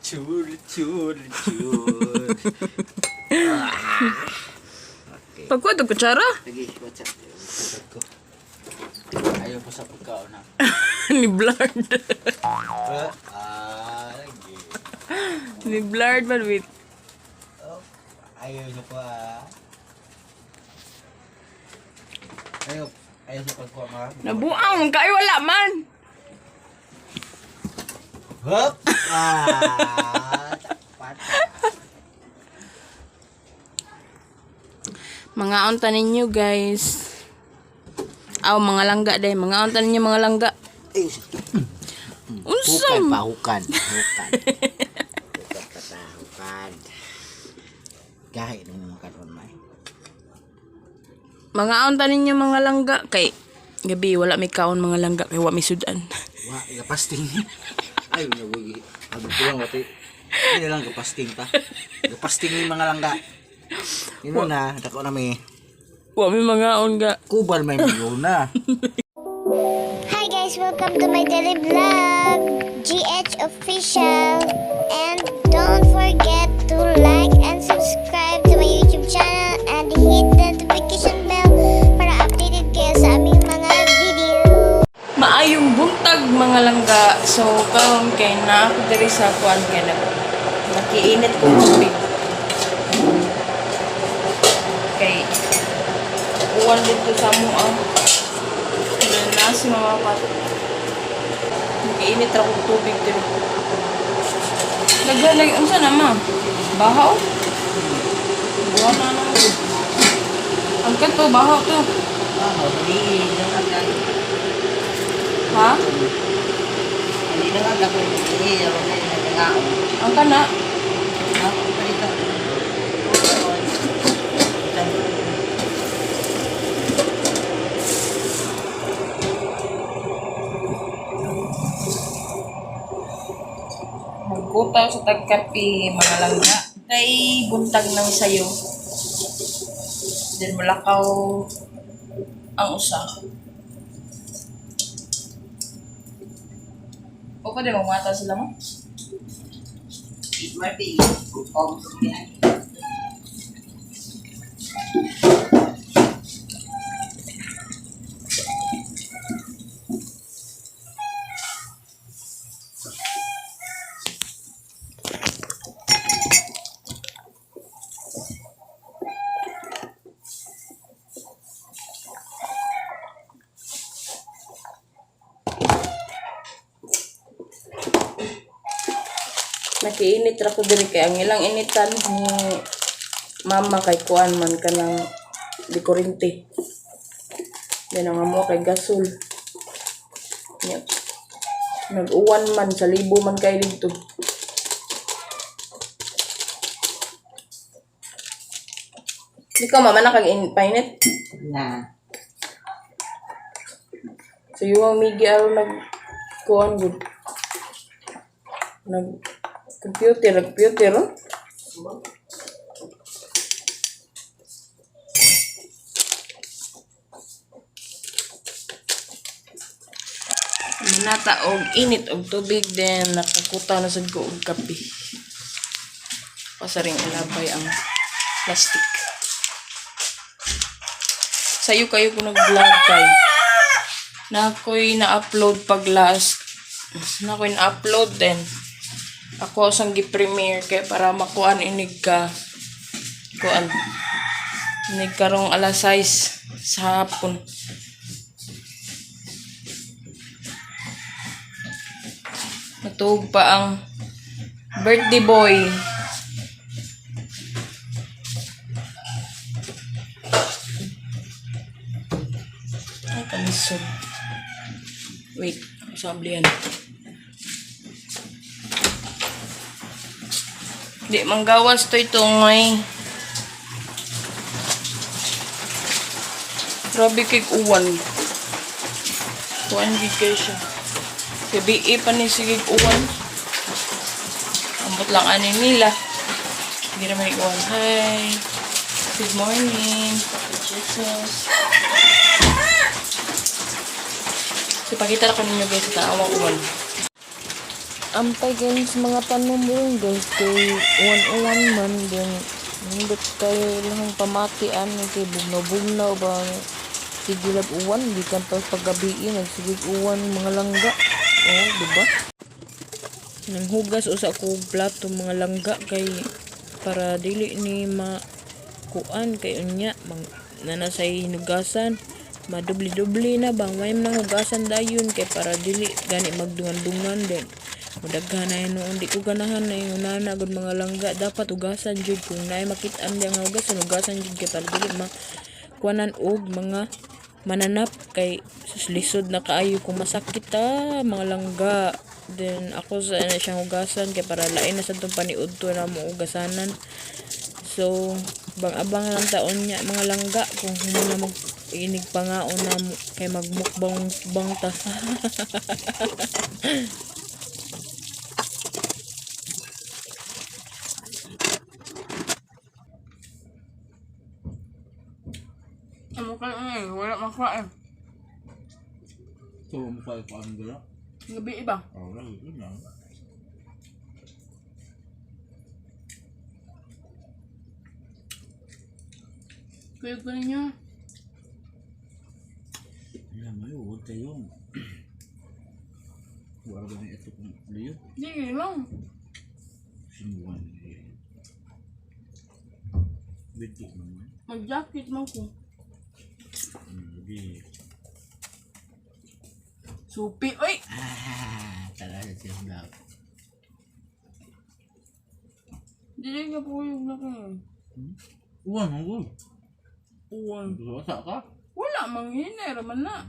Cur, cur, cur. Okay. Pagkuha ito kutsara? Lagi, baca. Ko. Ayaw ko sa pagkaon na. Ni Blard. Lagi. Ni Blard man wait. Oh, ayaw niyo pa. Ayaw sa pagkuha mga. Nabuang, kayo wala man. Hop! Takpan. Mga unta ninyo guys. Mga langga day, mga unta ninyo mga langga. Unsam. Hukan. Hukan. Kahit nung karon may. Mga unta ninyo mga langga kay gabi wala may kaon mga langga kay wa may sudan. Wah, gapasting. Ay, nagugi. Abot ko lang wati. Hindi lang gapasting ta. Gapasting yung mga langga. Yun na, dako na may. Wa may mga unga. Kubal may milyon na. Hi guys, welcome to my daily vlog, GH Official, and don't forget to like and subscribe to my YouTube channel and hit the notification bell para updated kayo sa aming mga video. Maayong buntag mga langga. So karon kay na ako diri sa kuan kay na nakiinit ko tubig. Kay uwan dito sa mo na si mama pat. Nakiinit ra ko tubig dito. Naglalay unsa na ma? Bahaw? Buwan na na. Angkat to bahaw to. Ha? Ang kana? Magkutaw sa tagkapi, mga langga. Kay buntag ng sayo. Then malakaw ang usa. O pwede mamata sila mo? Nakiinit ra ko diri kay ang ilang initan ni mama kay kuan man kanang di kurente. Then ang amo kay gasol. Nya. Nag-uwan man sa libo man kay dito. Di ka mama na kag painit? Na. So yung migi araw nag kuan gud. Computer, oh. Manata og init og tubig then nakakuta na sad ko og kape. Pasaring ilabay ang plastic. Sayo kayo ko nag-vlog kay. Na ako'y na-upload pag last. Na ako'y na-upload then ako sang gi-premiere kay para makuan inig ka kuan inig karong alas 6 sa hapon. Matug pa ang birthday boy. Ay kamisod. Wait, sablihan. Di manggawas to itong may grabe kay uwan. Uwan gid kay siya. Gabi pa ni sige uwan. Ambot lang ani nila. Hindi naman uwan. Hi. Good morning. Jesus. So pakita ko ninyo guys sa awang uwan. ampay kayo sa mga tanom mo rin guys. Kay 101 man din. Nindot kayo lang pamatian. Kay bugnaw-bugnaw ba. Sigilab uwan. Di kan pa paggabiin. Nagsigig uwan mga langga. Oh, diba? Nanghugas o sa akong plato mga langga. Kay para dili ni makuan kay unya. Nanasay hinugasan. Madubli-dubli na bang may nang hugasan dayon kay para dili gani magdungan-dungan din. Mudaghan na yun noon di ko ganahan na yung nana gud mga langga dapat hugasan jud kung naay makit-an di ang hugasan jud kay para dili kuanan og mga mananap kay suslisod na kaayo kung masakit mga langga. Then ako sa siyang hugasan kay para lain na sa tong paniudto na mo hugasanan. So bang-abang lang taon niya mga langga kung humana mag inig pangaon na kay magmukbang ta. Amo kayo wala makain. So, mo kayo paano gala? Gabi iba. Oo, yun lang. Kuya ko ninyo. Alam mo yun, huwag tayo. Wala ba na ito kung liyo? Hindi lang. Sinuwan. Bito naman. Mag-jacket mo ko. Hindi. Supi. Uy! Talaga siya vlog. Hindi ka po yung laki. Uwan, uwan. Uwan. Gusto ka? Wala, manghiner man na.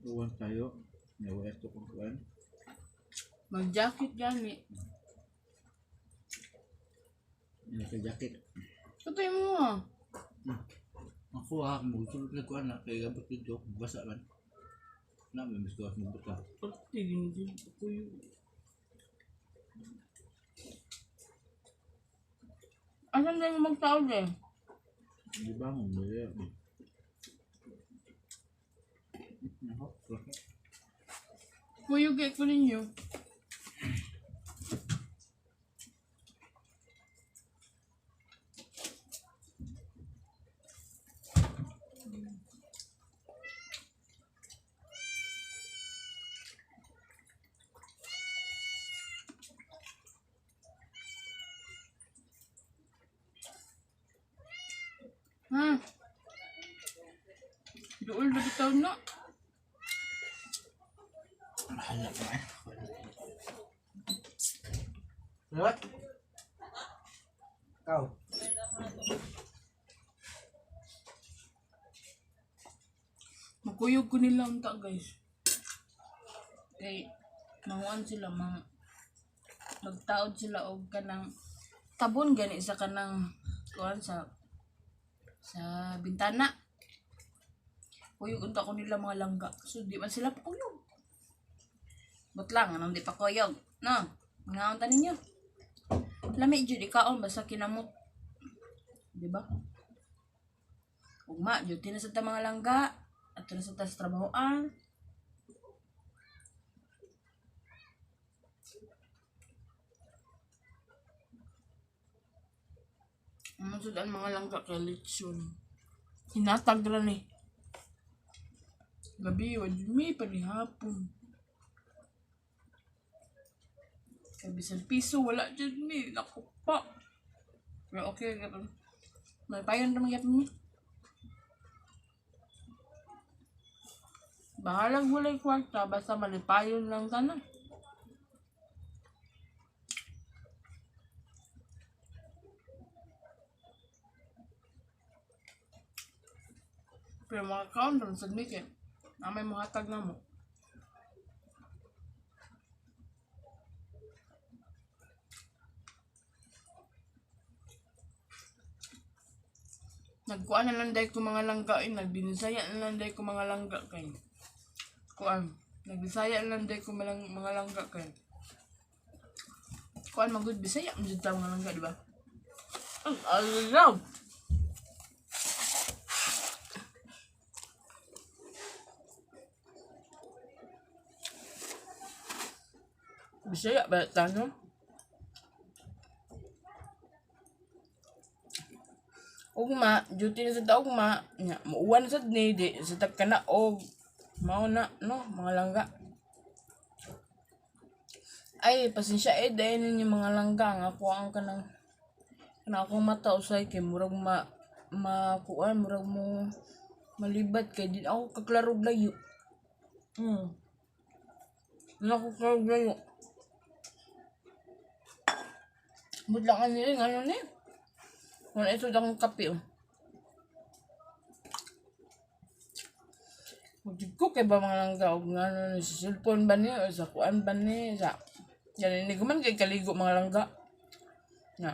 Uwan tayo. Nawa ito kung kuwan. Mag-jacket gani. Naka-jacket. Katay mo ah. Ako magsulot na kuwan na. Kaya gabot dito. Basa man. May mas gawas mo ka. Pati hindi ko yung... Asan na yung magtao dyan? Di ba mo? Baya. Kuyugay ko ninyo. Doon na bitaw na. Mahalap na eh. What? Ikaw? Makuyog ko nila unta guys. Kay manguan sila magtaod sila og kanang tabon gani sa kanang kuan sa bintana. Kuyog unta ko nila mga langga. So di man sila pakuyog. But lang anong di pa kuyog. No. Mga unta ninyo. Lami jud ikaon basta kinamot. Di ba? Ugma jud tinasad ta mga langga at tinasad ta sa trabahoan. Masud ang mga langga kay lechon. Hinatag ra ni. Gabi wad mi panihapon. Kay bisan piso wala jud mi naku pa. Pero okay gyapon. May payon ra magyapon mi. Bahalag walay kwarta basta malipayon lang tanan. Pero mga kaon doon sa mikin, na may mga tag na mo. Nagkuan na lang dahil ko mga langga, nagbinisaya na lang dahil ko mga langga kayo. Kuan, nagbisaya na lang dahil ko mga langga kayo. Kuan, magod bisaya, magod tayo mga langga, di ba? Ang alaw! Bisaya ba tanong? Ugma, duty na sa taugma, nya muuwan sad ni di sa tagkanaog. Mao na no, mga langga. Ay, pasensya dahil ninyo mga langga nga ako ang kanang akong mata usay kay murag makuan murag mo malibat kay din ako kaklarog layo. Ako kaklarog layo. Budlangan nila ng ano ni. Wala ito akong kape oh. Magdig ko kay ba mga langga og nga ano sa cellphone ba ni o sa kuan ba ni sa yan ini guman kay kaligo mga langga. Na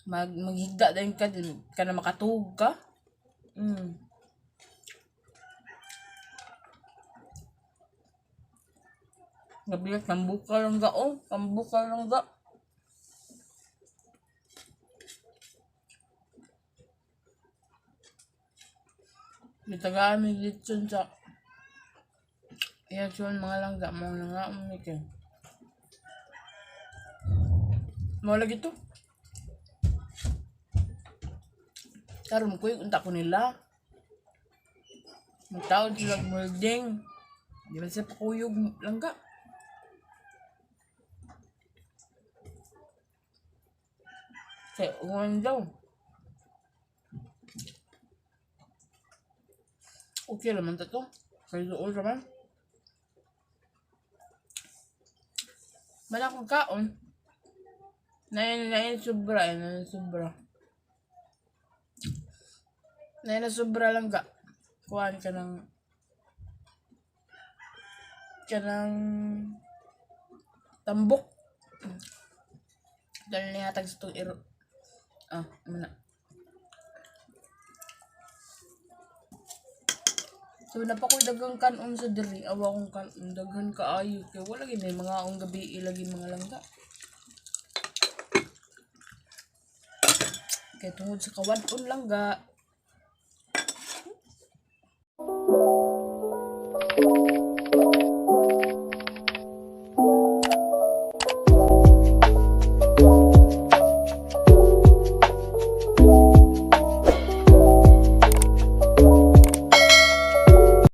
maghigda din ka na makatuog ka. Gabiyak tambuka lang ga oh, tambuka lang ga. Bitagaan mi litson sa yun mga langga mo na nga umikay. Mo lagi to. Karon ko unta ko nila. Magtaon sila molding. Di ba siya pakuyog langga? Kaya uwan daw. Okay naman to. Kaya doon naman. Malakong kaon. Nain sobra. Nain sobra lang ka. Kuhaan ka ng tambok. Dahil nihatag sa itong iro. Muna. So, napakoy dagang kanon sa diri. Awa kong kanon. Daghan kaayo. Kaya wala may mga akong gabi ilagi mga langga. Kaya tungod sa kawan langga.